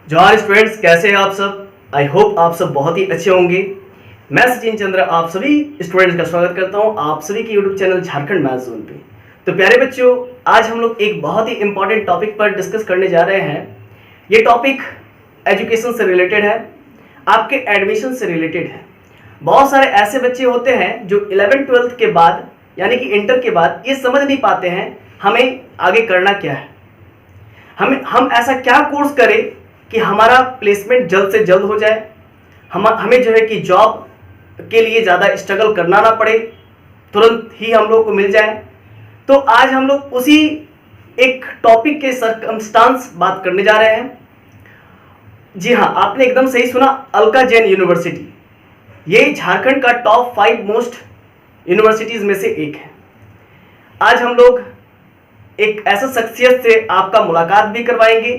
जोहार स्टूडेंट्स, कैसे हैं आप सब। आई होप आप सब बहुत ही अच्छे होंगे। मैं सचिन चंद्र आप सभी स्टूडेंट्स का स्वागत करता हूं आप सभी के YouTube channel Jharkhand math zone पे। तो प्यारे बच्चों, आज हम लोग एक बहुत ही इंपॉर्टेंट टॉपिक पर डिस्कस करने जा रहे हैं। ये टॉपिक एजुकेशन से रिलेटेड है, आपके एडमिशन से रिलेटेड है। बहुत सारे ऐसे बच्चे होते हैं जो 11th-12th के बाद यानी कि इंटर के बाद ये समझ नहीं पाते हैं हमें आगे करना क्या है। हम ऐसा क्या कोर्स करें कि हमारा प्लेसमेंट जल्द से जल्द हो जाए, हमें जो है कि जॉब के लिए ज़्यादा स्ट्रगल करना ना पड़े, तुरंत ही हम लोग को मिल जाए। तो आज हम लोग उसी एक टॉपिक के सर्कमस्टांस बात करने जा रहे हैं। जी हाँ, आपने एकदम सही सुना, अलका जैन यूनिवर्सिटी ये झारखंड का टॉप 5 मोस्ट यूनिवर्सिटीज़ में से एक है। आज हम लोग एक ऐसा शख्सियत से आपका मुलाकात भी करवाएंगे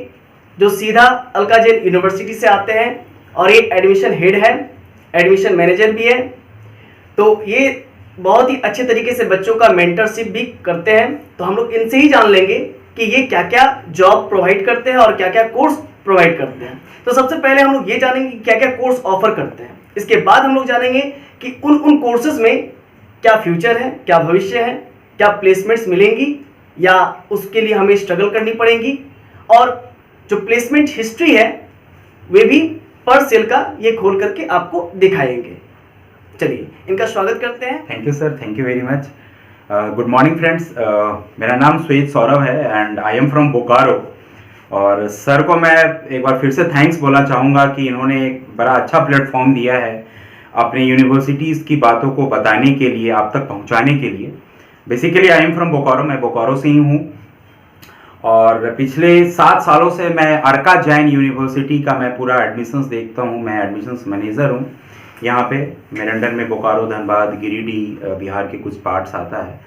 जो सीधा अलका जैन यूनिवर्सिटी से आते हैं और ये एडमिशन हेड है, एडमिशन मैनेजर भी है। तो ये बहुत ही अच्छे तरीके से बच्चों का मेंटरशिप भी करते हैं। तो हम लोग इनसे ही जान लेंगे कि ये क्या क्या जॉब प्रोवाइड करते हैं और क्या क्या कोर्स प्रोवाइड करते हैं। तो सबसे पहले हम लोग ये जानेंगे कि क्या क्या कोर्स ऑफर करते हैं। इसके बाद हम लोग जानेंगे कि उन कोर्सेज में क्या फ्यूचर है, क्या भविष्य है, क्या प्लेसमेंट्स मिलेंगी या उसके लिए हमें स्ट्रगल करनी पड़ेगी, और जो प्लेसमेंट हिस्ट्री है वे भी पर सेल का ये खोल करके आपको दिखाएंगे। चलिए इनका स्वागत करते हैं। Thank you sir, thank you very much. Good morning friends, मेरा नाम श्वेत सौरभ है and I am from Bokaro. और सर को मैं एक बार फिर से थैंक्स बोलना चाहूँगा कि इन्होंने एक बड़ा अच्छा प्लेटफॉर्म दिया है अपने यूनिवर्सिटीज़ की बातों को बताने के लिए, आप तक पहुँचाने के लिए। Basically I am from Bokaro, मैं बोकारो से ही हूँ और पिछले 7 सालों से मैं अर्का जैन यूनिवर्सिटी का मैं पूरा एडमिशन्स देखता हूँ। मैं एडमिशन्स मैनेजर हूँ यहाँ पे। मेरे अंडर में बोकारो, धनबाद, गिरिडीह, बिहार के कुछ पार्ट्स आता है।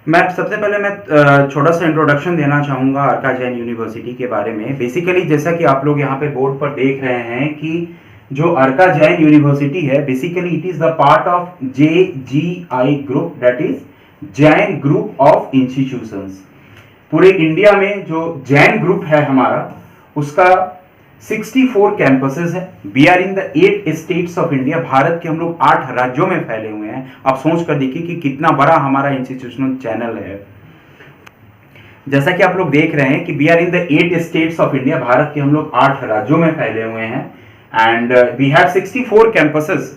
मैं सबसे पहले मैं छोटा सा इंट्रोडक्शन देना चाहूँगा अर्का जैन यूनिवर्सिटी के बारे में। बेसिकली जैसा कि आप लोग यहाँ पे बोर्ड पर देख रहे हैं कि जो अर्का जैन यूनिवर्सिटी है, basically it is the part of JGI group, that is Jain group of institutions. पूरे इंडिया में जो जैन ग्रुप है हमारा, उसका 64 कैंपसेस है। We are in the 8 states of India. Bharat के हम लोग 8 राज्यों में फैले हुए हैं। आप सोच कर देखिए कि कितना बड़ा हमारा इंस्टीट्यूशनल चैनल है। जैसा कि आप लोग देख रहे हैं कि we are in the 8 states of India. Bharat के हम लोग 8 राज्यों में फैले हुए हैं and we have 64 campuses,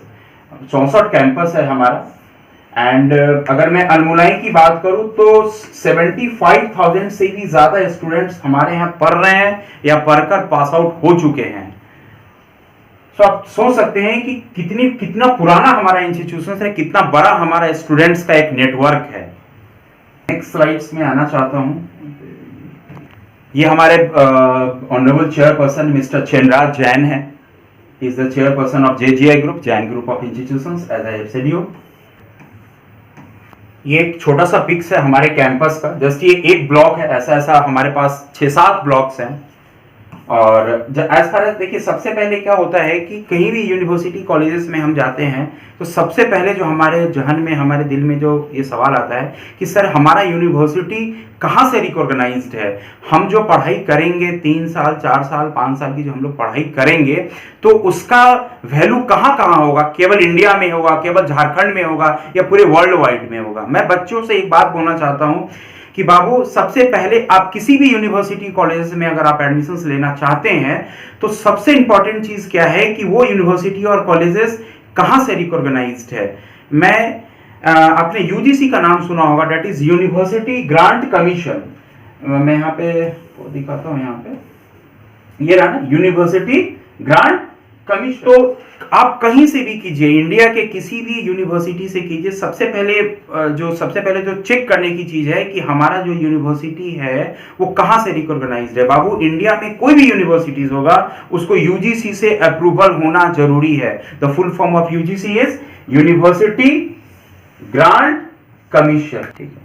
64 campus है हमारा। एंड अगर मैं अलमुनाई की बात करूं तो 75,000 से भी ज्यादा स्टूडेंट्स हमारे यहाँ पढ़ रहे हैं या पढ़कर पास आउट हो चुके हैं। तो आप सोच सकते हैं कि कितना पुराना हमारा इंस्टीट्यूशन है, कितना बड़ा हमारा स्टूडेंट्स का एक नेटवर्क है। नेक्स्ट स्लाइड्स में आना चाहता हूं। ये हमारे honourable chairperson mister Chenraj Jain है। He is the chairperson of JGI group, Jain group of institutions, as I have said you. ये एक छोटा सा पिक्स है हमारे कैंपस का। जस्ट ये एक ब्लॉक है, ऐसा हमारे पास 6-7 ब्लॉक्स हैं। और एज फार एज देखिए, सबसे पहले क्या होता है कि कहीं भी यूनिवर्सिटी कॉलेजेस में हम जाते हैं तो सबसे पहले जो हमारे जहन में, हमारे दिल में जो ये सवाल आता है कि सर हमारा यूनिवर्सिटी कहाँ से रिकॉग्नाइज्ड है। हम जो पढ़ाई करेंगे 3 साल, 4 साल, 5 साल की जो हम लोग पढ़ाई करेंगे तो उसका वैल्यू कहाँ कहाँ होगा। केवल इंडिया में होगा, केवल झारखंड में होगा या पूरे वर्ल्ड वाइड में होगा। मैं बच्चों से एक बात बोलना चाहता हूँ कि बाबू, सबसे पहले आप किसी भी यूनिवर्सिटी कॉलेज में अगर आप एडमिशन्स लेना चाहते हैं तो सबसे इंपॉर्टेंट चीज क्या है कि वो यूनिवर्सिटी और कॉलेजेस कहाँ से रिकॉग्नाइज्ड है। मैं आपने UGC का नाम सुना होगा, that is university grant commission. मैं यहाँ पे दिखाता हूँ, यहाँ पे ये रहा ना, यूनिवर्सिटी ग्रांट कमीशन। तो आप कहीं से भी कीजिए, इंडिया के किसी भी यूनिवर्सिटी से कीजिए, सबसे पहले जो चेक करने की चीज है कि हमारा जो यूनिवर्सिटी है वो कहाँ से रिकॉग्नाइज्ड है। बाबू, इंडिया में कोई भी यूनिवर्सिटीज होगा उसको UGC से अप्रूवल होना जरूरी है। The full form of UGC is university grant commission. ठीक है,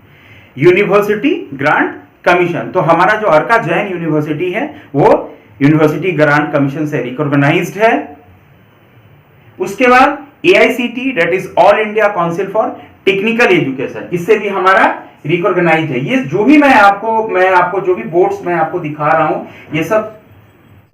यूनिवर्सिटी ग्रांट कमीशन। तो हमारा जो अर्का जैन यूनिवर्सिटी है वो यूनिवर्सिटी ग्रांट कमीशन से रिकॉग्नाइज्ड है। उसके बाद AICT, that is all India council for technical education, इससे भी हमारा रिकॉग्नाइज्ड है। ये जो भी मैं आपको जो भी बोर्ड्स मैं आपको दिखा रहा हूं, ये सब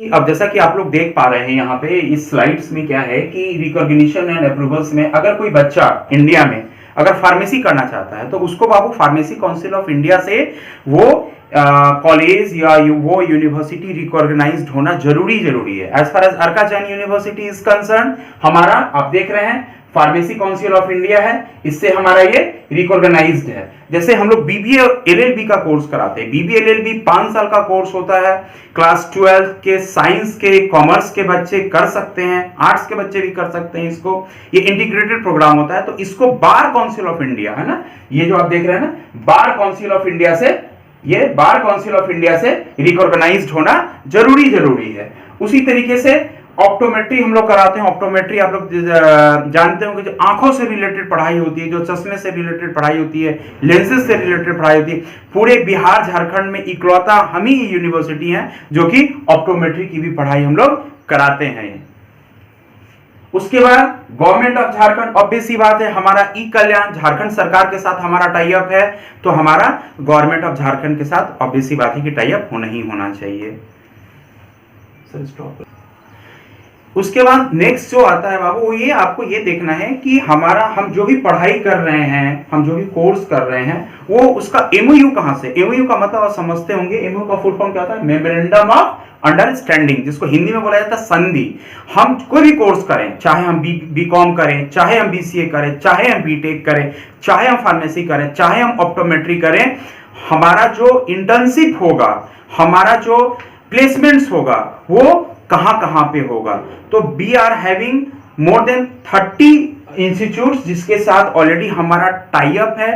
अब जैसा कि आप लोग देख पा रहे हैं यहाँ पे इस स्लाइड्स में क्या है कि रिकॉग्निशन एंड अप्रूवल्स में अगर कोई बच्चा इंडिया में अगर फार्मेसी करना चाहता है तो उसको बाबू फार्मेसी काउंसिल ऑफ इंडिया से वो कॉलेज या वो यूनिवर्सिटी रिकॉग्नाइज्ड होना जरूरी है। As far as Arka Jain university is concern, हमारा आप देख रहे हैं फार्मेसी काउंसिल ऑफ इंडिया है, इससे हमारा ये रिकॉग्नाइज्ड है। जैसे हम लोग बीबीए और एलएलबी का कोर्स कराते हैं, बीबीए एलएलबी 5 साल का कोर्स होता है। क्लास 12 के साइंस के कॉमर्स के बच्चे कर सकते हैं, आर्ट्स के बच्चे भी कर सकते हैं इसको। ये इंटीग्रेटेड प्रोग्राम होता है, तो इसको बार काउंसिल ऑफ इंडिया है ना, ये जो आप देख रहे हैं ना, बार काउंसिल ऑफ इंडिया से, ये बार काउंसिल ऑफ इंडिया से रिकॉग्नाइज्ड होना जरूरी है। उसी तरीके से ऑप्टोमेट्री हम लोग कराते हैं। ऑप्टोमेट्री आप लोग जानते होंगे, जो आंखों से रिलेटेड पढ़ाई होती है, जो चश्मे से रिलेटेड पढ़ाई होती है, लेंसेज से रिलेटेड पढ़ाई होती है, पूरे बिहार झारखंड में इकलौता हम ही यूनिवर्सिटी है जो कि ऑप्टोमेट्री की भी पढ़ाई हम लोग कराते हैं। उसके बाद गवर्नमेंट ऑफ झारखंड, ऑब्वियस सी बात है, हमारा ई कल्याण झारखंड सरकार के साथ हमारा टाई अप है, तो हमारा गवर्नमेंट ऑफ झारखंड के साथ ऑब्वियस सी बात है कि टाई अप होना ही होना चाहिए। उसके बाद नेक्स्ट जो आता है बाबू, वो ये आपको ये देखना है कि हम जो भी पढ़ाई कर रहे हैं, हम जो भी कोर्स कर रहे हैं, वो उसका एमओयू कहां से, एमओयू का मतलब आप समझते होंगे, एमओयू का फुल फॉर्म क्या होता है, मेमोरेंडम ऑफ अंडरस्टैंडिंग, जिसको हिंदी में बोला जाता है संधि। हम कोई भी कोर्स करें, चाहे हम बीकॉम करें, चाहे हम बीसीए करें, चाहे हम बीटेक करें, चाहे हम फार्मेसी करें, चाहे हम ऑप्टोमेट्री करें, हमारा जो इंटर्नशिप होगा, हमारा जो प्लेसमेंट्स होगा, वो कहां पे होगा। तो we are having more than 30 institutes जिसके साथ ऑलरेडी हमारा टाई अप है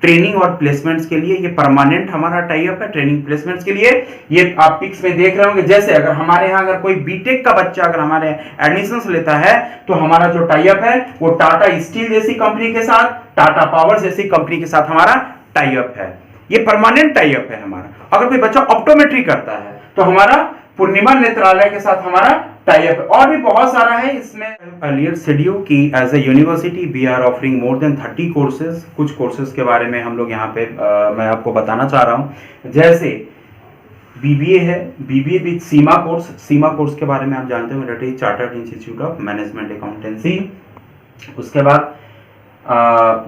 ट्रेनिंग और प्लेसमेंट्स के लिए। ये परमानेंट हमारा टाई अप है ट्रेनिंग प्लेसमेंट्स के लिए। ये आप पिक्स में देख रहे होंगे, जैसे अगर हमारे यहाँ अगर कोई बीटेक का बच्चा अगर हमारे एडमिशंस लेता है, तो हमारा जो टाई अप है वो टाटा स्टील जैसी कंपनी के साथ, टाटा पावर जैसी कंपनी के साथ हमारा टाई अप है। ये परमानेंट टाई अप है हमारा। अगर कोई बच्चा ऑप्टोमेट्री करता है तो हमारा पूर्णिमा नेत्रालय के साथ हमारा टाई अप, और भी बहुत सारा है इसमें। अर्लियर शेड्यूल की as a university we are offering more than 30 courses. कुछ कोर्सेज के बारे में हम लोग यहाँ पे मैं आपको बताना चाह रहा हूँ। जैसे बीबीए है, BBA with Seema course. Seema course के बारे में आप जानते हो, that is chartered institute of management accountancy. उसके बाद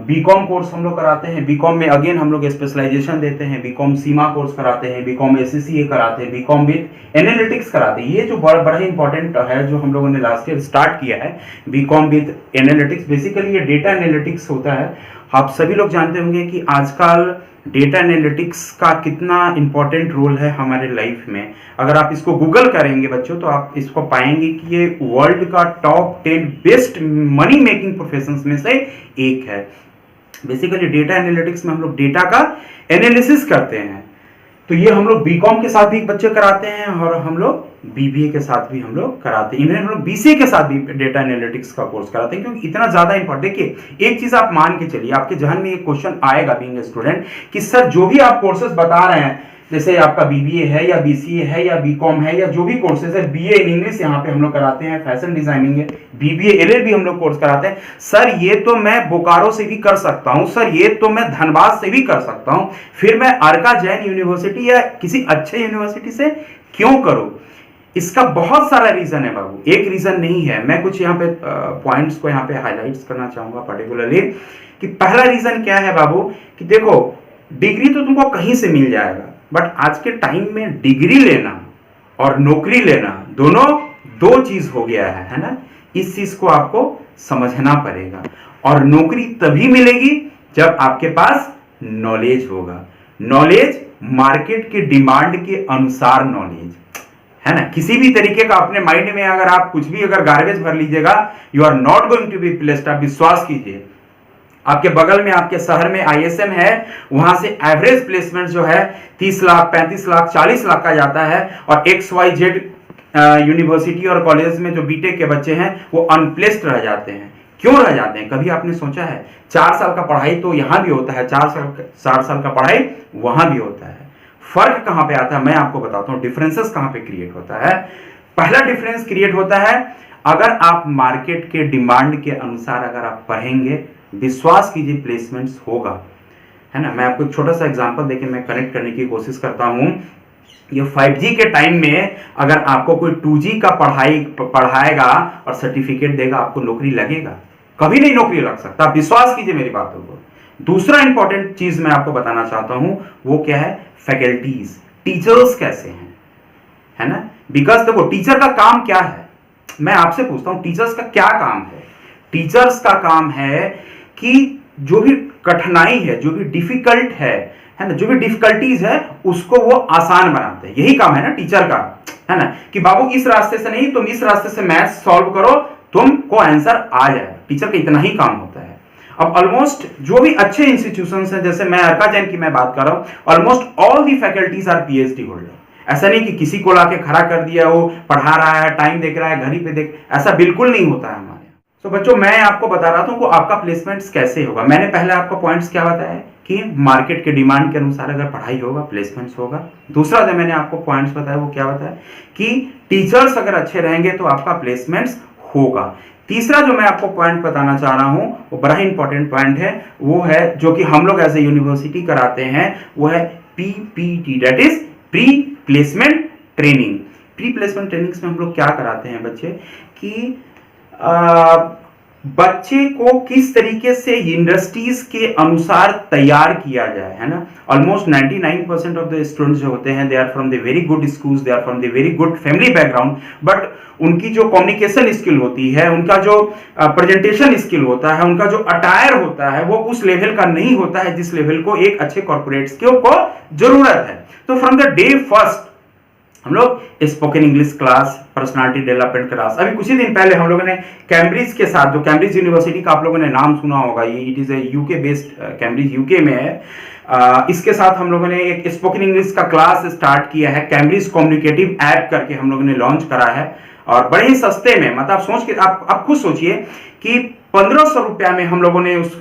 बीकॉम कोर्स हम लोग कराते हैं। बीकॉम में अगेन हम लोग स्पेशलाइजेशन देते हैं। बीकॉम सीमा कोर्स कराते हैं, बीकॉम एससीसीए कराते हैं, बीकॉम विद एनालिटिक्स कराते हैं। ये जो बड़ा ही इंपॉर्टेंट है जो हम लोगों ने लास्ट ईयर स्टार्ट किया है, बीकॉम विद एनालिटिक्स। बेसिकली ये डेटा एनालिटिक्स होता है। आप सभी लोग जानते होंगे कि आजकल डेटा एनालिटिक्स का कितना इंपॉर्टेंट रोल है हमारे लाइफ में। अगर आप इसको गूगल करेंगे बच्चों, तो आप इसको पाएंगे कि ये वर्ल्ड का top 10 best money making professions में से एक है। बेसिकली डेटा एनालिटिक्स में हम लोग डेटा का एनालिसिस करते हैं। तो ये हम लोग बीकॉम के साथ भी बच्चे कराते हैं, और हम लोग बीबीए के साथ भी हम लोग कराते हैं। इन्हें हम लोग बीसीए के साथ भी डेटा एनालिटिक्स का कोर्स कराते हैं, क्योंकि इतना ज्यादा इंपॉर्टेंट। देखिए एक चीज आप मान के चलिए, आपके जहन में एक क्वेश्चन आएगा बीइंग ए स्टूडेंट कि सर जो भी आप कोर्सेज बता रहे हैं, जैसे आपका बीबीए है या बीसीए है या बीकॉम है या जो भी कोर्सेज है, बीए इन इंग्लिश यहाँ पे हम लोग कराते हैं, फैशन डिजाइनिंग है, बीबीए एलएलबी हम लोग कोर्स कराते हैं। सर ये तो मैं बोकारो से भी कर सकता हूँ, सर ये तो मैं धनबाद से भी कर सकता हूँ, फिर मैं अर्का जैन यूनिवर्सिटी या किसी अच्छे यूनिवर्सिटी से क्यों करूँ? इसका बहुत सारा रीजन है बाबू, एक रीजन नहीं है। मैं कुछ यहाँ पे पॉइंट्स को यहाँ पे हाईलाइट्स करना चाहूंगा पर्टिकुलरली कि पहला रीजन क्या है बाबू, कि देखो डिग्री तो तुमको कहीं से मिल जाएगा, बट आज के टाइम में डिग्री लेना और नौकरी लेना दोनों दो चीज हो गया है ना। इस चीज को आपको समझना पड़ेगा। और नौकरी तभी मिलेगी जब आपके पास नॉलेज होगा। नॉलेज मार्केट की डिमांड के अनुसार नॉलेज है ना। किसी भी तरीके का अपने माइंड में अगर आप कुछ भी अगर गार्बेज भर लीजिएगा, you are not going to be placed. आप विश्वास कीजिए, आपके बगल में आपके शहर में आईएसएम है, वहां से एवरेज प्लेसमेंट जो है 30 लाख 35 लाख 40 लाख का जाता है, और XYZ यूनिवर्सिटी और कॉलेज में जो बीटेक के बच्चे हैं वो अनप्लेस्ड रह जाते हैं। क्यों रह जाते हैं? कभी आपने सोचा है? 4 साल का पढ़ाई तो यहां भी होता है, 4 साल का पढ़ाई वहां भी होता है। फर्क कहां पे आता है मैं आपको बताता हूं। डिफरेंसेस कहां पे क्रिएट होता है? पहला डिफरेंस क्रिएट होता है अगर आप मार्केट के डिमांड के अनुसार अगर आप पढ़ेंगे, विश्वास कीजिए प्लेसमेंट्स होगा, है ना। मैं आपको एक छोटा सा एग्जांपल देके मैं कनेक्ट करने की कोशिश करता हूं। ये 5G के टाइम में अगर आपको कोई 2G का पढ़ाएगा और सर्टिफिकेट देगा, आपको नौकरी लगेगा? कभी नहीं नौकरी लग सकता, आप विश्वास कीजिए मेरी बातों को। दूसरा इंपॉर्टेंट चीज मैं आपको बताना चाहता हूं, वो क्या है? फैकल्टीज, टीचर्स कैसे हैं, है ना? बिकॉज देखो, टीचर का काम क्या है, मैं आपसे पूछता हूं, टीचर्स का क्या काम है? टीचर्स का काम है कि जो भी कठिनाई है, जो भी डिफिकल्ट है ना, जो भी डिफिकल्टीज है, उसको वो आसान बनाते हैं। यही काम है ना टीचर का, है ना? कि बाबू इस रास्ते से नहीं, तुम इस रास्ते से मैथ सॉल्व करो, तुमको आंसर आ जाए। टीचर का इतना ही काम होता है। अब ऑलमोस्ट जो भी अच्छे इंस्टीट्यूशंस हैं, जैसे मैं अर्का जैन की मैं बात कर रहा हूं, almost all the faculties are PhD holder. ऐसा नहीं कि किसी को लाके खड़ा कर दिया, वो पढ़ा रहा है, टाइम देख रहा है, घड़ी पे देख, ऐसा बिल्कुल नहीं होता है हमारे। तो बच्चों, मैं आपको बता रहा था कि आपका प्लेसमेंट्स कैसे होगा। मैंने पहले आपको पॉइंट्स क्या बताया कि मार्केट के डिमांड के अनुसार अगर पढ़ाई होगा, प्लेसमेंट्स होगा। दूसरा जो मैंने आपको पॉइंट्स बताया, वो क्या बताया कि टीचर्स अगर अच्छे रहेंगे तो आपका प्लेसमेंट्स होगा। तीसरा जो मैं आपको पॉइंट बताना चाह रहा हूं, वो बड़ा ही इंपॉर्टेंट पॉइंट है, वो है जो कि हम लोग एज ए यूनिवर्सिटी कराते हैं, वो है PPT, that is pre placement training. Pre placement trainings में हम लोग क्या कराते हैं बच्चे, कि बच्चे को किस तरीके से इंडस्ट्रीज के अनुसार तैयार किया जाए, है ना? ऑलमोस्ट 99% ऑफ द स्टूडेंट्स जो होते हैं, they are from the very good schools, they are from the very good family background, but उनकी जो कम्युनिकेशन स्किल होती है, उनका जो प्रेजेंटेशन स्किल होता है, उनका जो अटायर होता है, वो उस लेवल का नहीं होता है जिस लेवल को एक अच्छे कॉर्पोरेट्स को जरूरत है। तो फ्रॉम द डे फर्स्ट हम लोग spoken English class, personality development class, अभी कुछ ही दिन पहले हम लोगों ने कैम्ब्रिज के साथ, जो कैम्ब्रिज यूनिवर्सिटी का आप लोगों ने नाम सुना होगा, ये it is a UK based, Cambridge UK में है, इसके साथ हम लोगों ने एक स्पोकन इंग्लिश का क्लास स्टार्ट किया है। कैम्ब्रिज कम्युनिकेटिव ऐप करके हम लोगों ने लॉन्च करा है, और बड़े ही सस्ते में, मतलब आप सोच के आप खुद सोचिए कि 1500 रुपया में हम लोगों ने उस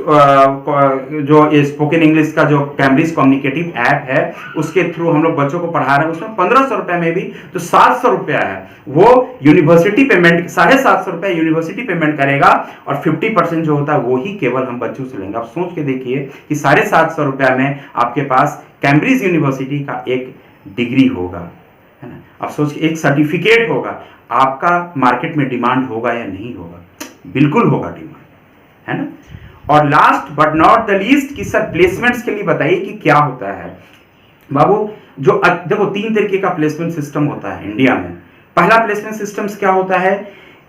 जो स्पोकन इंग्लिश का जो कैम्ब्रिज कम्युनिकेटिव ऐप है, उसके थ्रू हम लोग बच्चों को पढ़ा रहे हैं। उसमें 1500 रुपया में भी तो 700 रुपया है, वो यूनिवर्सिटी पेमेंट, 750 रुपया यूनिवर्सिटी पेमेंट करेगा, और 50% जो होता है वो ही केवल हम बच्चों से लेंगे। आप सोच के देखिए कि 750 रुपया में आपके पास कैम्ब्रिज यूनिवर्सिटी का एक डिग्री होगा, है ना? आप सोचिए, एक सर्टिफिकेट होगा। आपका मार्केट में डिमांड होगा या नहीं होगा? बिल्कुल होगा डिमांड, है ना? और last but not the least, कि सर प्लेसमेंट्स के लिए बताइए कि क्या होता है। बाबू, जो देखो 3 तरीके का प्लेसमेंट सिस्टम होता है इंडिया में। पहला प्लेसमेंट सिस्टम क्या होता है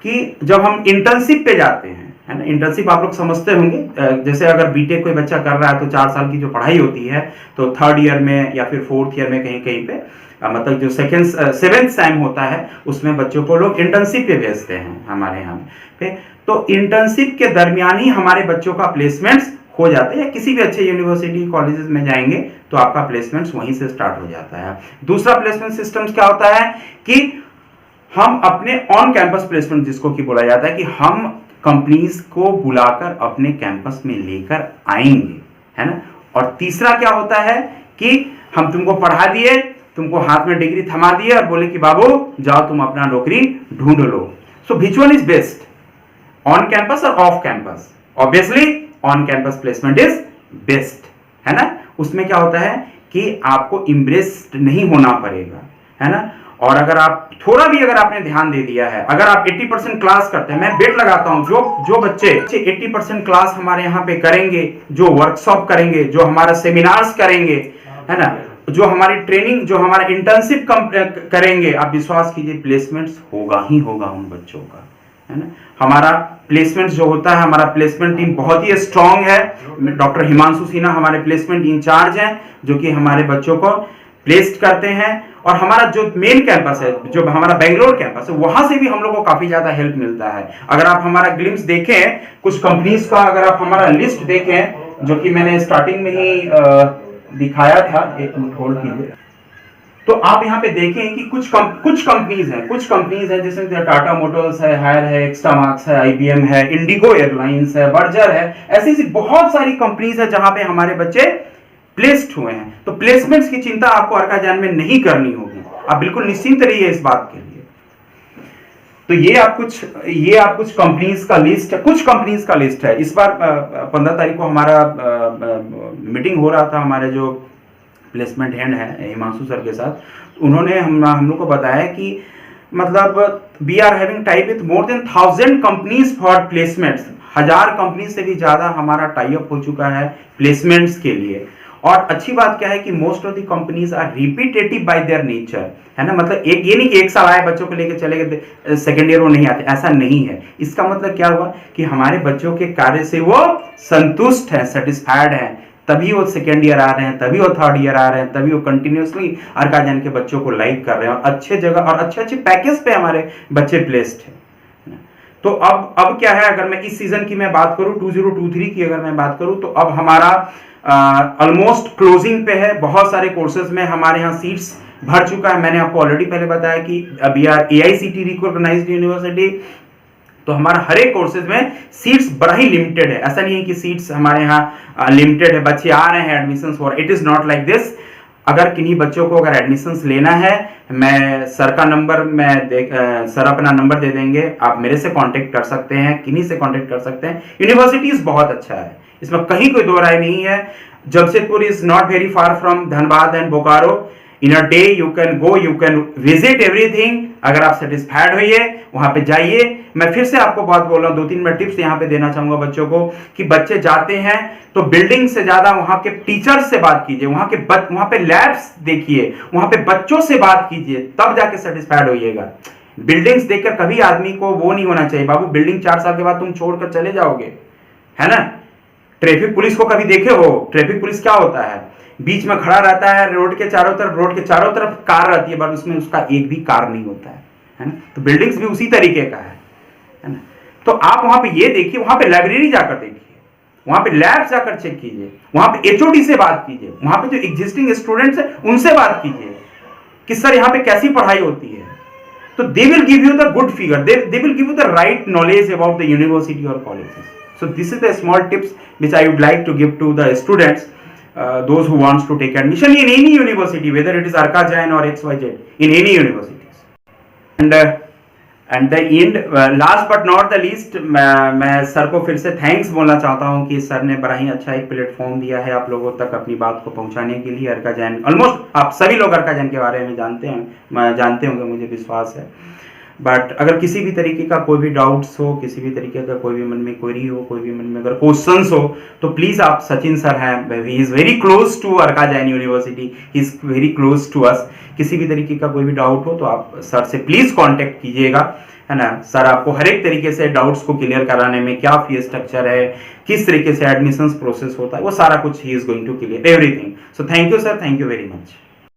कि जब हम इंटर्नशिप पे जाते हैं, है ना? इंटर्नशिप आप लोग समझते होंगे, जैसे अगर बीटेक कोई बच्चा कर रहा है तो 4 साल की जो पढ़ाई होती है, तो 3rd ईयर में या फिर 4th ईयर में कहीं कहीं पे, मतलब जो 7th सेम होता है, उसमें बच्चों को लोग इंटर्नशिप पे भेजते हैं हमारे यहाँ पे। तो इंटर्नशिप के दरमियान ही हमारे बच्चों का प्लेसमेंट्स हो जाते हैं। किसी भी अच्छे यूनिवर्सिटी कॉलेजेस में जाएंगे तो आपका प्लेसमेंट्स वहीं से स्टार्ट हो जाता है। दूसरा प्लेसमेंट सिस्टम क्या होता है कि हम अपने ऑन कैंपस प्लेसमेंट, जिसको कि बोला जाता है कि हम कंपनीज को बुलाकर अपने कैंपस में लेकर आएंगे, है ना? और तीसरा क्या होता है कि हम तुमको पढ़ा दिए, तुमको हाथ में डिग्री थमा दिए और बोले कि बाबू जाओ तुम अपना नौकरी ढूंढ लो। So which one is best, on campus और off campus? Obviously on campus placement is best, है ना? उसमें क्या होता है कि आपको इम्प्रेस नहीं होना पड़ेगा, है ना? और अगर आप थोड़ा भी अगर आपने ध्यान दे दिया है, अगर आप 80% क्लास करते हैं, मैं बेट लगाता हूं जो बच्चे 80% क्लास हमारे यहाँ पे करेंगे, जो वर्कशॉप करेंगे, जो हमारा सेमिनार्स करेंगे, है ना, जो हमारी ट्रेनिंग, जो हमारा इंटर्नशिप करेंगे, आप विश्वास कीजिए प्लेसमेंट्स होगा ही होगा उन बच्चों का, है ना? हमारा प्लेसमेंट जो होता है, हमारा प्लेसमेंट टीम बहुत ही स्ट्रांग है। डॉक्टर हिमांशु सिन्हा हमारे प्लेसमेंट इंचार्ज हैं, जो कि हमारे बच्चों को प्लेस्ड करते हैं। और हमारा जो मेन कैंपस है, जो हमारा बेंगलोर कैंपस है, वहां से भी हम लोग को काफी ज्यादा हेल्प मिलता है। अगर आप हमारा ग्लिम्स देखें कुछ कंपनीज का, अगर आप हमारा लिस्ट देखें, जो कि मैंने स्टार्टिंग में ही दिखाया था, एक मिनट होल्ड कीजिए, तो आप यहाँ पे देखें कि कुछ कंपनीज हैं जैसे टाटा मोटर्स है, हायर है, एक्स्ट्रा मार्क्स है, IBM है, इंडिगो एयरलाइंस है, बर्जर है, ऐसी बहुत सारी कंपनीज है जहां पे हमारे बच्चे प्लेस्ड हुए हैं। तो प्लेसमेंट्स की चिंता आपको अर्का जैन में नहीं करनी होगी, आप बिल्कुल निश्चिंत रहिए इस बात के लिए। तो ये आप कुछ कंपनीज का लिस्ट है, कुछ कंपनीज का लिस्ट है। इस बार 15 तारीख को हमारा मीटिंग हो रहा था हमारे जो प्लेसमेंट हैंड है हिमांशु सर के साथ, उन्होंने हम लोग को बताया कि मतलब we are having tie up with more than 1000 companies for placements. 1000 company से भी ज़्यादा हमारा टाई अप हो चुका है प्लेसमेंट्स के लिए। और अच्छी बात क्या है कि most of the companies are repetitive by their nature, है ना। मतलब एक ये नहीं कि एक साल आए बच्चों को लेके चले गए सेकेंड ईयर वो नहीं आते, ऐसा नहीं है। इसका मतलब क्या हुआ कि हमारे बच्चों के कार्य से वो संतुष्ट हैं, सेटिस्फाइड हैं, तभी वो सेकेंड ईयर आ रहे हैं, तभी वो थर्ड ईयर आ रहे हैं, तभी वो कंटिन्यूसली अर्काजन के बच्चों को लाइक कर रहे हैं और अच्छे जगह और अच्छे अच्छे पैकेज पे हमारे बच्चे प्लेस्ड हैं। तो अब क्या है, अगर मैं इस सीजन की मैं बात करूं 2023 की अगर मैं बात करूं तो अब हमारा ऑलमोस्ट क्लोजिंग पे है। बहुत सारे कोर्सेज में हमारे यहाँ सीट्स भर चुका है। मैंने आपको ऑलरेडी पहले बताया कि we are AICTE recognised university, तो हमारा हर एक कोर्सेज में सीट्स बड़ा ही लिमिटेड है। ऐसा नहीं है कि सीट्स हमारे यहाँ लिमिटेड है, बच्चे आ रहे हैं admission for, it is not like this. अगर किन्हीं बच्चों को अगर एडमिशंस लेना है, मैं सर का नंबर सर अपना नंबर दे देंगे, आप मेरे से कांटेक्ट कर सकते हैं, किन्हीं से कांटेक्ट कर सकते हैं। यूनिवर्सिटीज बहुत अच्छा है, इसमें कहीं कोई दो राय नहीं है। Jamshedpur is not very far from Dhanbad and Bokaro. In a day you can go, you can visit everything. अगर आप सेटिस्फाइड होइए वहां पे जाइए। मैं फिर से आपको बात बोल रहा हूँ, 2-3 मैं टिप्स यहाँ पे देना चाहूंगा बच्चों को कि बच्चे जाते हैं तो बिल्डिंग से ज्यादा वहां के टीचर्स से बात कीजिए, वहां पे लैब्स देखिए, वहां पे बच्चों से बात कीजिए, तब जाके सेटिस्फाइड होइएगा। बिल्डिंग्स देखकर कभी आदमी को वो नहीं होना चाहिए, बाबू बिल्डिंग 4 साल के बाद तुम छोड़कर चले जाओगे, है ना। ट्रैफिक पुलिस को कभी देखे हो? ट्रैफिक पुलिस क्या होता है, बीच में खड़ा रहता है, रोड के चारों तरफ कार रहती है, बट उसमें उसका एक भी कार नहीं होता है ना। तो बिल्डिंग्स भी उसी तरीके का है ना। तो आप वहां पे ये देखिए, वहां पे लाइब्रेरी जाकर देखिए, वहां पे लैब जाकर चेक कीजिए, वहां पे HOD से बात कीजिए, वहां पे जो एग्जिस्टिंग स्टूडेंट्स है उनसे बात कीजिए कि सर यहाँ पे कैसी पढ़ाई होती है। तो they will give you the good figure, they will give you the right knowledge about the university और colleges. So this is the small tips which I would like to give to the students, those who wants to take admission in any university, whether it is Arkajan or XYZ, in any universities. And the end, last but not the least, मैं sir को फिर से thanks बोलना चाहता हूँ कि sir ने बड़ा ही अच्छा एक प्लेटफॉर्म दिया है आप लोगों तक अपनी बात को पहुँचाने के लिए। अर्काजन ऑलमोस्ट आप सभी लोग अर्काजन के बारे में जानते होंगे, मुझे विश्वास है। बट अगर किसी भी तरीके का कोई भी डाउट्स हो, किसी भी तरीके का कोई भी मन में क्वेरी हो, कोई भी मन में अगर क्वेश्चंस हो, तो प्लीज़ आप सचिन सर हैं, he is very close to Arkansas university, he is very close to us. किसी भी तरीके का कोई भी डाउट हो तो आप सर से प्लीज़ कांटेक्ट कीजिएगा, है ना। सर आपको हर एक तरीके से डाउट्स को क्लियर कराने में, क्या फी स्ट्रक्चर है, किस तरीके से एडमिशंस प्रोसेस होता है, वो सारा कुछ he is going to clear everything. So thank you sir, thank you very much.